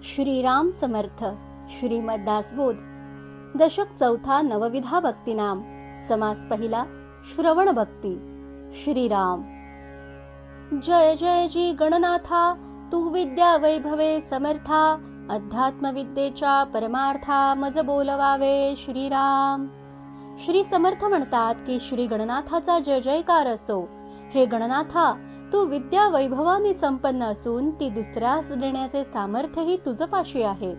श्रीराम समर्थ. श्रीमद दासबोध. दशक चौथा. नवविधा भक्तिनाम. समास पहिला. श्रवण भक्ती. श्रीराम. जय जय जी गणनाथा, तू विद्या वैभवे समर्था, अध्यात्म विद्येच्या परमार्था मज बोलवावे श्रीराम. श्री समर्थ म्हणतात की श्री गणनाथाचा जय जयकार असो. हे गणनाथा, तू विद्या वैभवाने संपन्न असून ती दुसऱ्यास देण्याचे सामर्थ्यही तुझपाशी आहे.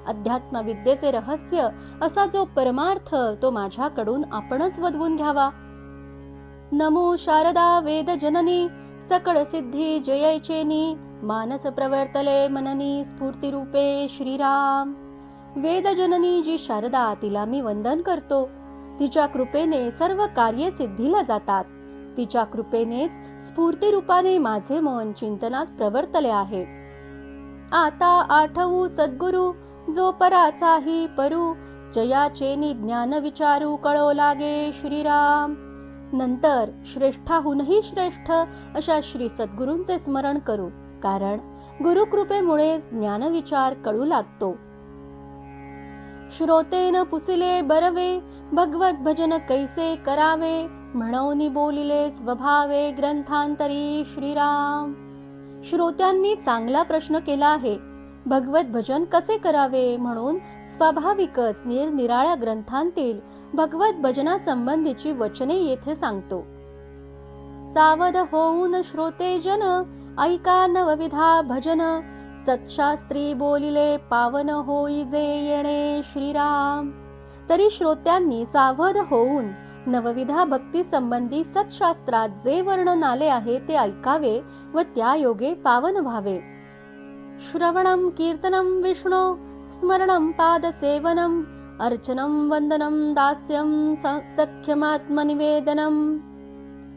अध्यात्म विद्येचे रहस्य असा जो परमार्थ तो माझ्याकडून आपणच वदवून घ्यावा. नमो शारदा वेद जननी, सकळ सिद्धी जयैचेनी, मानस प्रवर्तले मननी स्फूर्ती रूपे श्रीराम. वेद जननी जी शारदा, तिला मी वंदन करतो. तिच्या कृपेने सर्व कार्य सिद्धीला जातात. तिच्या कृपेनेच स्फूर्ती रूपाने माझे मन चिंतनात प्रवर्तले आहे. आता आठवू सद्गुरु, जो पराचाही परू, जयाचेनी ज्ञान विचारू कळो लागे श्रीराम. नंतर श्रेष्ठाहूनही श्रेष्ठ अशा श्री सद्गुरूंचे स्मरण करू, कारण गुरुकृपेमुळे ज्ञान विचार कळू लागतो. श्रोतेन पुसिले बरवे, भगवत भजन कैसे करावे, म्हणून बोलिले स्वभावे ग्रंथांतरी श्रीराम. श्रोत्यांनी चांगला प्रश्न केला आहे. भगवत भजन कसे करावे म्हणून स्वाभाविकच निरनिराळ्या ग्रंथांतील भगवत भजना संबंधीची वचने येथे सांगतो. सावध होऊन श्रोते जन, ऐका नवविधा भजन, सत्शास्त्री बोलिले पावन होई जे येणे श्रीराम. तरी श्रोत्यांनी सावध होऊन नवविधा भक्ती संबंधी सत्शास्त्रात जे वर्णन आले आहे ते ऐकावे व त्या योगे पावन व्हावे. श्रवणम कीर्तनम विष्णू, स्मरणम पादसेवनम, अर्चनम वंदनम दास्यम सख्यमात्मनिवेदनम.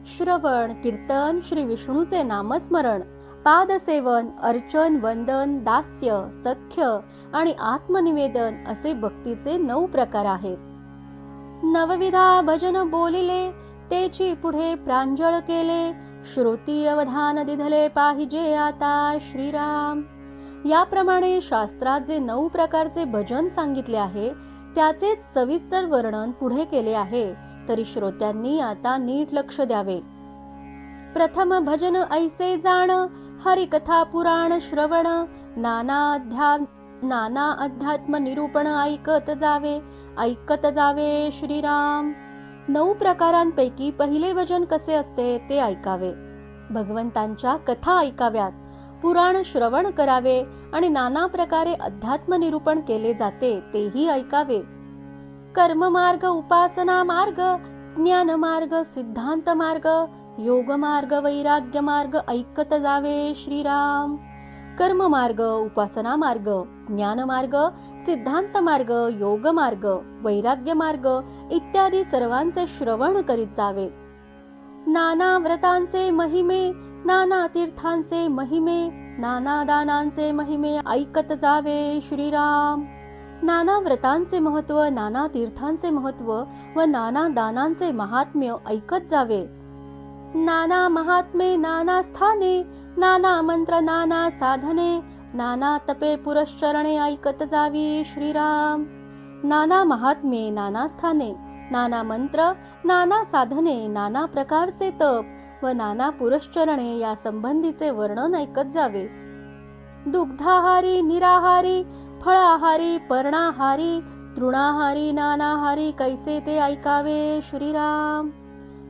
श्रवण कीर्तन, श्री विष्णूचे नामस्मरण, पादसेवन, अर्चन, वंदन, दास्य, सख्य आणि आत्मनिवेदन असे भक्तीचे 9 प्रकार आहेत. नवविधा भजन बोलिले, तेची पुढे प्रांजळ केले, श्रोती अवधान दिधले पाहिजे आता श्रीराम. याप्रमाणे शास्त्रात जे 9 प्रकारचे भजन सांगितले आहे त्याचेच सविस्तर वर्णन पुढे केले आहे. तरी श्रोत्यांनी आता नीट लक्ष द्यावे. प्रथम भजन ऐसे जाण, हरिकथा पुराण श्रवण, नाना अध्यात्म निरूपण ऐकत जावे श्रीराम. 9 प्रकारांपैकी पहिले भजन कसे असते ते ऐकावे. भगवंतांच्या कथा ऐकाव्यात, पुराण श्रवण करावे आणि नाना प्रकारे अध्यात्म निरूपण केले जाते तेही ऐकावे. कर्म मार्ग, उपासना मार्ग, ज्ञान मार्ग, सिद्धांत मार्ग, योग मार्ग, वैराग्य मार्ग ऐकत जावे श्रीराम. कर्म मार्ग, उपासना मार्ग, ज्ञान मार्ग, सिद्धांत मार्ग, योग मार्ग, वैराग्य मार्ग इत्यादी सर्वांचे श्रवण करीत जावे. नाना व्रतांचे महिमे, नाना तीर्थांचे महिमे, नाना दानांचे महिमे ऐकत जावे श्रीराम. नाना व्रतांचे महत्व, नाना तीर्थांचे महत्व व नाना दानांचे महात्म्य ऐकत जावे. नाना महात्मे, नाना स्थाने, नाना मंत्र, नाना साधने, नाना तपे पुरश्चरणे ऐकत जावी श्रीराम. नाना महात्मे, नाना स्थाने, नाना मंत्र, नाना साधने, नाना प्रकारचे तप व नाना पुरश्चरणे या संबंधीचे वर्णन ऐकत जावे. दुग्धाहारी, निराहारी, फळाहारी, पर्णाहारी, तृणाहारी, नानाहारी कैसे ते ऐकावे श्रीराम.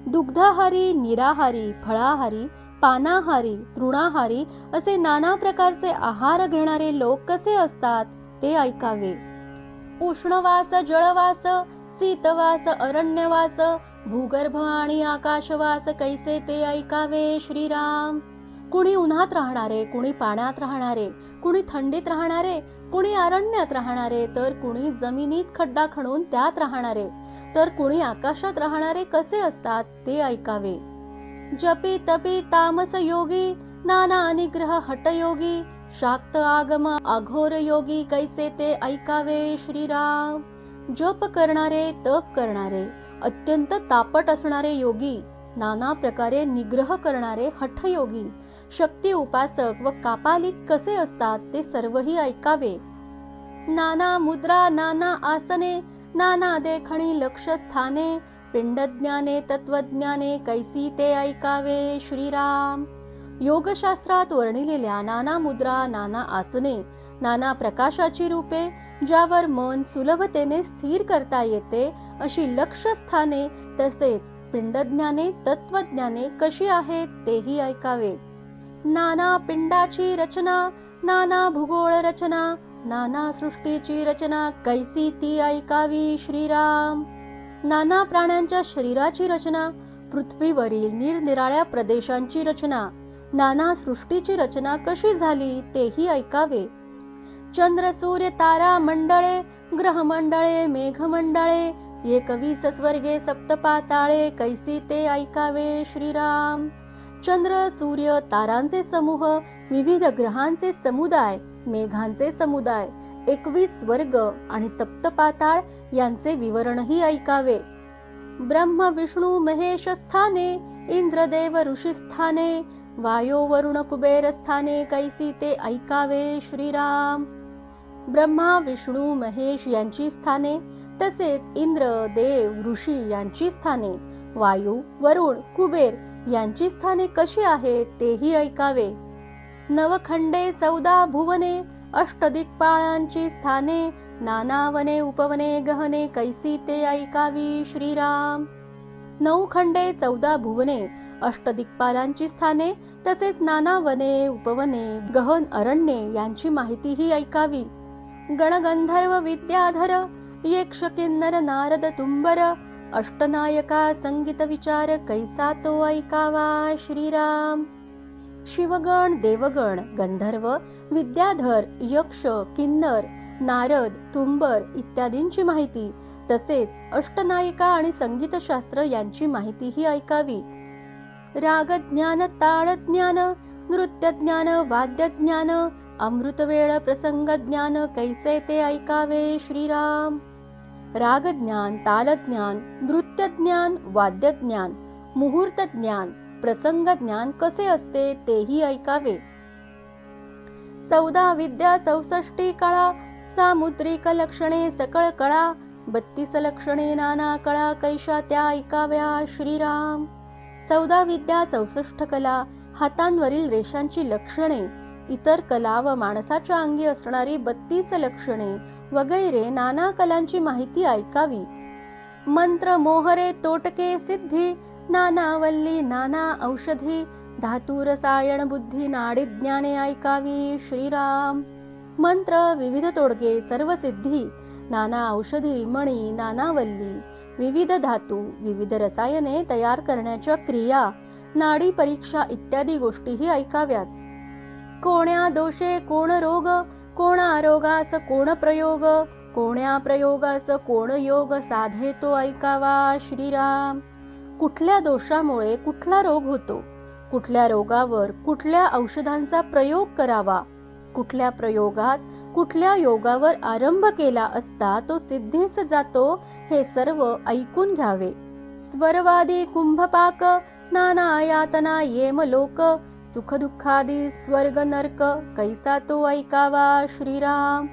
दुग्धाहारी, निराहारी, फळाहारी, पानाहारी, तृणाहारी असे नाना प्रकारचे आहार घेणारे लोक कसे असतात ते ऐकावे. उष्णवास, जळवास, शीतवास, अरण्यवास, भूगर्भ आणि आकाशवास कैसे ते ऐकावे श्रीराम. कुणी उन्हात राहणारे, कुणी पाण्यात राहणारे, कुणी थंडीत राहणारे, कुणी अरण्यात राहणारे, तर कुणी जमिनीत खड्डा खणून त्यात राहणारे, तर कुणी आकाशात राहणारे कसे असतात ते ऐकावे. जपी तपी तामस योगी, नाना निग्रह हटयोगी, शाक्त आगम अघोर योगी कैसे ते ऐकावे श्रीराम. जप करणारे, तप करणारे, अत्यंत तापट असणारे योगी, नाना प्रकारे निग्रह करणारे हठयोगी, शक्ती उपासक व कापालिक कसे असतात ते सर्वही ऐकावे. नाना मुद्रा नाना आसने, नाना देखणी लक्ष स्थाने, पिंडज्ञाने तत्वज्ञाने कैसी ते ऐकावे श्रीराम. योगशास्त्रात वर्णिलेल्या नाना मुद्रा, नाना आसने, नाना प्रकाशाची रूपे, ज्यावर मन सुलभतेने स्थिर करता येते अशी लक्षस्थाने, तसेच पिंडज्ञाने तत्वज्ञाने कशी आहेत तेही ऐकावे. नाना पिंडाची रचना, नाना भूगोळ रचना, नाना सृष्टीची रचना कैसी ती ऐकावी श्रीराम. नाना प्राण्यांच्या शरीराची रचना, पृथ्वीवरील निरनिराळ्या प्रदेशांची रचना, नाना सृष्टीची रचना कशी झाली तेही ऐकावे. चंद्र सूर्य तारा मंडळे, ग्रहमंडळे मेघमंडळे, 21 स्वर्गे सप्तपाताळे कैसी ते ऐकावे श्रीराम. चंद्र सूर्य तारांचे समूह, विविध ग्रहांचे समुदाय, मेघांचे समुदाय, 21 स्वर्ग आणि सप्तपाताळ यांचे विवरणही ऐकावे. ब्रह्म विष्णू महेश स्थाने, इंद्रदेव ऋषी स्थाने, वायो वरुण कुबेर स्थाने कैसी ते ऐकावे श्रीराम. ब्रह्मा विष्णू महेश यांची स्थाने, तसेच इंद्र देव ऋषी यांची स्थाने, वायू वरुण कुबेर यांची स्थाने कशी आहेत तेही ऐकावे. नवखंडे 14 भुवने, अष्टदिक्पालांची स्थाने, नाना वने उपवने गहने कैसी ते ऐकावी श्रीराम. 9 खंडे 14 भुवने, अष्टदिक्पालांची स्थाने, तसेच नाना वने उपवने गहन अरण्ये यांची माहितीही ऐकावी. गणगंधर्व विद्याधर, यक्ष किन्नर नारद तुंबर, अष्टनायका संगीत विचार कैसा तो ऐकावा श्रीराम. शिवगण देवगण गंधर्व विद्याधर यक्ष किन्नर नारद तुंबर इत्यादींची माहिती, तसेच अष्टनायिका आणि संगीतशास्त्र यांची माहितीही ऐकावी. रागज्ञान ताळज्ञान, नृत्यज्ञान वाद्यज्ञान, अमृतवेळ प्रसंगज्ञान कैसे ते ऐकावे श्रीराम. रागज्ञान तालज्ञान, नृत्यज्ञान वाद्यज्ञान, मुहूर्तज्ञान, प्रसंगज्ञान कसे असते तेही ऐकावे. 14 विद्या 64 कळा, सामुद्रिक लक्षणे सकळ कळा, 32 लक्षणे नाना कळा कैशा त्या ऐकाव्या श्रीराम. 14 विद्या 64 कला, हातांवरील रेषांची लक्षणे, इतर कला व माणसाच्या अंगी असणारी 32 लक्षणे वगैरे नाना कलांची माहिती ऐकावी. मंत्र मोहरे तोटके सिद्धी, नाना वल्ली नाना औषधी, धातू रसायन बुद्धी नाडी ज्ञाने ऐकावी श्रीराम. मंत्र विविध तोडगे सर्व सिद्धी, नाना औषधी मणी नाना वल्ली, विविध धातू विविध रसायने तयार करण्याच्या क्रिया, नाडी परीक्षा इत्यादी गोष्टीही ऐकाव्यात. कोण्या दोषे कोण रोग, कोणा रोगास कोण प्रयोग, कोण्या प्रयोगास कोण योग साधे तो ऐकावा श्रीराम. कुठल्या दोषामुळे कुठला रोग होतो, कुठल्या रोगावर कुठल्या औषधांचा प्रयोग करावा, कुठल्या प्रयोगात कुठल्या योगावर आरंभ केला असता तो सिद्धीस जातो, हे सर्व ऐकून घ्यावे. स्वरवादी कुंभपाक, नाना यातना येमलोक, सुखदुःखादी स्वर्ग नरक कैसा तो ऐकावा श्रीराम.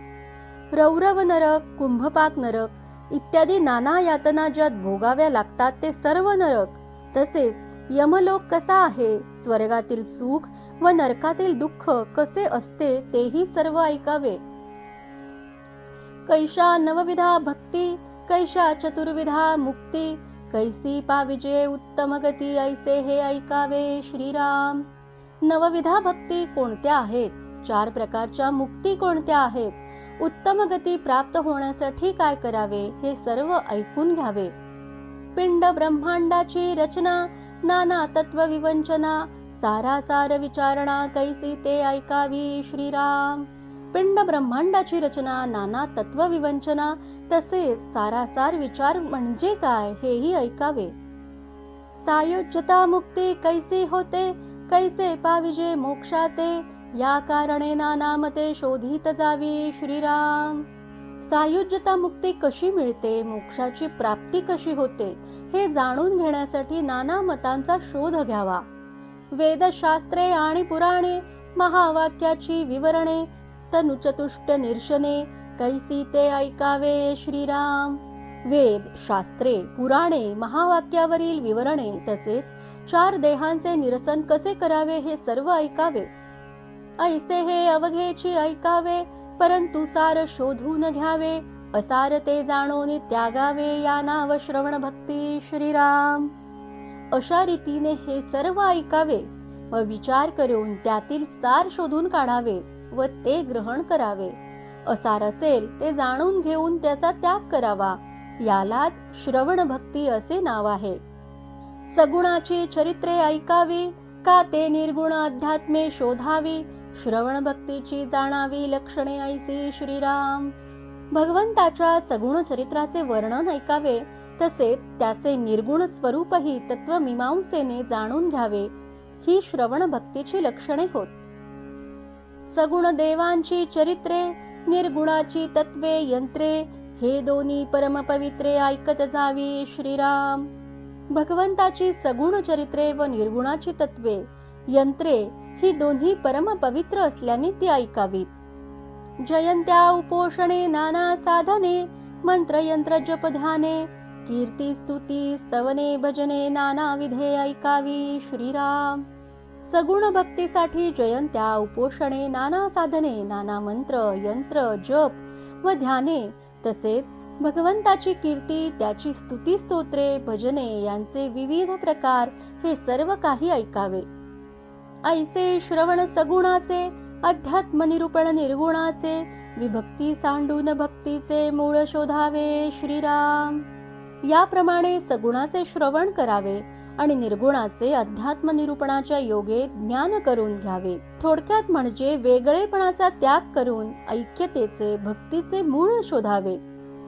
रौरव नरक कुंभपाक नरक इत्यादी नाना यातना ज्यात भोगाव्या लागतात ते सर्व नरक, तसेच यमलोक कसा आहे, स्वर्गातील सुख व नरकातील दुःख कसे असते तेही सर्व ऐकावे. कैशा नवविधा भक्ती, कैशा चतुर्विधा मुक्ती, कैसी पाविजे उत्तम गती ऐसे हे ऐकावे श्रीराम. नवविधा भक्ती कोणत्या आहेत, 4 प्रकारच्या मुक्ती कोणत्या आहेत, उत्तम गती प्राप्त होण्यासाठी काय करावे हे सर्व ऐकून घ्यावे. पिंड ब्रह्मांडाची रचना, नाना तत्व विवंचना, सारासार विचारणा कैसी ते ऐकावी श्रीराम. पिंड ब्रह्मांडाची रचना, नाना तत्व विवंचना, तसेच सारासार विचार म्हणजे काय हेही ऐकावे. सायुज्यता मुक्ती कैसी होते, कैसे पाविजे मोक्षाते, या कारणे नानामते शोधित जावी श्रीराम. सायुज्यता मुक्ती कशी मिळते, मोक्षाची प्राप्ती कशी होते हे जाणून घेण्यासाठी नाना मतांचा शोध घ्यावा. वेदशास्त्रे आणि पुराणे, महावाक्याची विवरणे, तनुचतुष्ट निरशने, कैसी ते ऐकावे श्रीराम. वेद, शास्त्रे, पुराणे, महावाक्यावरील विवरणे तसेच 4 देहांचे निरसन कसे करावे हे सर्व ऐकावे. ऐसे हे अवघेची ऐकावे, परंतु सार शोधून घ्यावे. असार ते जाणोनी त्यागावे, या नाव श्रवण भक्ती श्रीराम. अशा रीतीने हे सर्व ऐकावे व विचार करून त्यातील सार शोधून काढावे व ते ग्रहण करावे. असार असेल ते जाणून घेऊन त्याचा त्याग करावा. यालाच श्रवण भक्ती असे नाव आहे. सगुणाची चरित्रे ऐकावी, का ते निर्गुण अध्यात्मे शोधावी. श्रवण भक्तीची जाणावी लक्षणे ऐसी श्रीराम. भगवंताच्या सगुण चरित्राचे वर्णन ऐकावे, तसेच त्याचे निर्गुण स्वरूपही तत्वमीमांसेने जाणून घ्यावे. ही श्रवण भक्तीची लक्षणे होत. सगुण देवांची चरित्रे, निर्गुणाची तत्वे यंत्रे, हे दोन्ही परमपवित्रे ऐकत जावी श्रीराम. भगवंताची सगुण चरित्रे व निर्गुणाची तत्वे यंत्रे ही दोन्ही परमपवित्र असल्याने ती ऐकावीत. जयंत्या उपोषणे नाना साधने, मंत्र यंत्र जप ध्याने, कीर्ती स्तुती स्तवने भजने नाना विधे ऐकावी श्रीराम. सगुण भक्तीसाठी जयंत्या उपोषणे, नाना साधने, नाना मंत्र यंत्र जप व ध्याने तसेच भगवंताची कीर्ती, त्याची स्तुती स्तोत्रे भजने यांचे विविध प्रकार हे सर्व काही ऐकावे. ऐसे श्रवण सगुणाचे, अध्यात्म निरूपण निर्गुणाचे, विभक्ती सांडून भक्तीचे मूळ शोधावे श्रीराम. याप्रमाणे सगुणाचे श्रवण करावे आणि निर्गुणाचे अध्यात्म निरूपणाच्या योगे ज्ञान करून घ्यावे. थोडक्यात म्हणजे वेगळेपणाचा त्याग करून ऐक्यतेचे भक्तीचे मूळ शोधावे.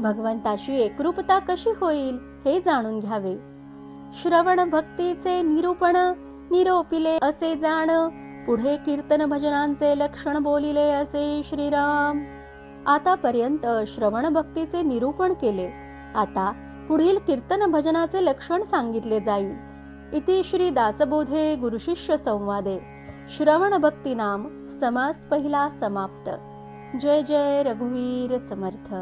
भगवंताची एकरूपता कशी होईल हे जाणून घ्यावे. श्रवण भक्तीचे निरूपण निरोपिले असे जाण, पुढे कीर्तन भजनांचे लक्षण बोलिले असे श्रीराम. आतापर्यंत श्रवण भक्तीचे निरूपण केले. आता पुढील कीर्तन भजनाचे लक्षण सांगितले जाईल. इति श्री दासबोधे गुरुशिष्य संवादे श्रवण भक्ती नाम समास पहिला समाप्त. जय जय रघुवीर समर्थ.